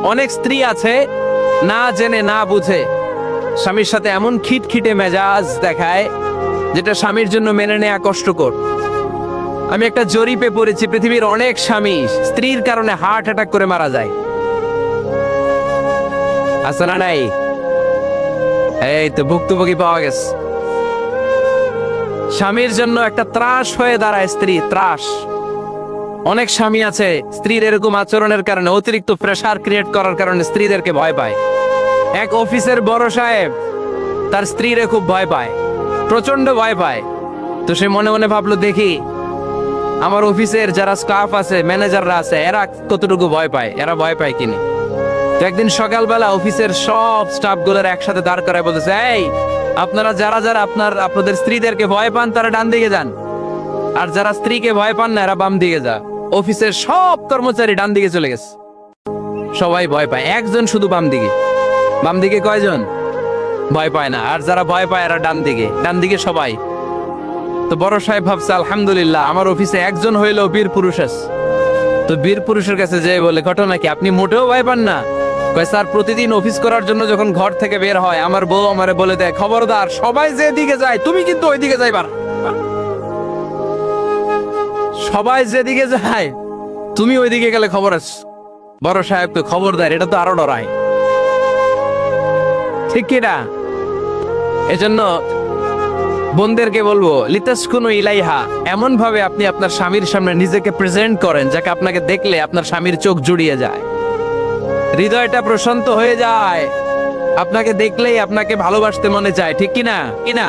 অনেক স্ত্রী আছে না জেনে না বুঝে স্বামীর সাথে এমন খিটখিটে মেজাজ দেখায় যেটা স্বামীর জন্য মেনে নেওয়া কষ্টকর। আমি একটা জরিপে পড়েছি, পৃথিবীর অনেক স্বামী স্ত্রীর কারণে হার্ট অ্যাটাক করে মারা যায়। আছে না নাই? এই তো ভুক্তভোগী পাওয়া গেছে। স্বামীর জন্য একটা ত্রাস হয়ে দাঁড়ায় স্ত্রী, ত্রাস। অনেক স্বামী আছে স্ত্রীর এরকম আচরণের কারণে, অতিরিক্ত প্রেসার ক্রিয়েট করার কারণে স্ত্রীদেরকে ভয় পায়। এক অফিসের বড় সাহেব তার স্ত্রীরে খুব ভয় পায়, প্রচন্ড ভয় পায়। তো সে মনে মনে ভাবলো, দেখি আমার অফিসের যারা স্টাফ আছে, ম্যানেজাররা আছে, এরা কতটুকু ভয় পায়, এরা ভয় পায় কিনা। তো একদিন সকালবেলা অফিসের সব স্টাফ গুলোর একসাথে দাঁড় করায় বলতেছে, এই আপনারা যারা যারা আপনাদের স্ত্রীদেরকে ভয় পান তারা ডান দিকে যান, আর যারা স্ত্রীকে ভয় পান না এরা বাম দিকে যা। অফিসের সব কর্মচারী ডান দিকে চলে গেছে, সবাই ভয় পায়, একজন শুধু বাম দিকে। বাম দিকে কয়জন ভয় পায় না, আর যারা ভয় পায় এরা ডান দিকে, ডান দিকে সবাই। তো বড় সাহেব ভাবছে, আলহামদুলিল্লাহ আমার অফিসে একজন হইলেও বীর পুরুষ আছে। তো বীর পুরুষের কাছে যে বলে, ঘটনা কি, আপনি মোটেও ভয় পান না? কয়, স্যার প্রতিদিন অফিস করার জন্য যখন ঘর থেকে বের হয় আমার বউ আমারে বলে দেয়, খবরদার সবাই যে দিকে যায় তুমি কিন্তু ওই দিকে যাইবার। সবাই যেদিকে যায় তুমি ওইদিকে গেলে খবর আছে। বড় সাহেবকে খবরদার, এটা তো আরো ডরায়, ঠিক কিনা? এজন্য বোনদেরকে বলবো, লিতাসকুনু ইলাইহা, এমন ভাবে আপনি আপনার স্বামীর সামনে নিজেকে প্রেজেন্ট করেন যাকে আপনাকে দেখলে আপনার স্বামীর চোখ জুড়িয়ে যায়, হৃদয়টা প্রশান্ত হয়ে যায়, আপনাকে দেখলেই আপনাকে ভালোবাসতে মনে চায়, ঠিক কিনা? কিনা?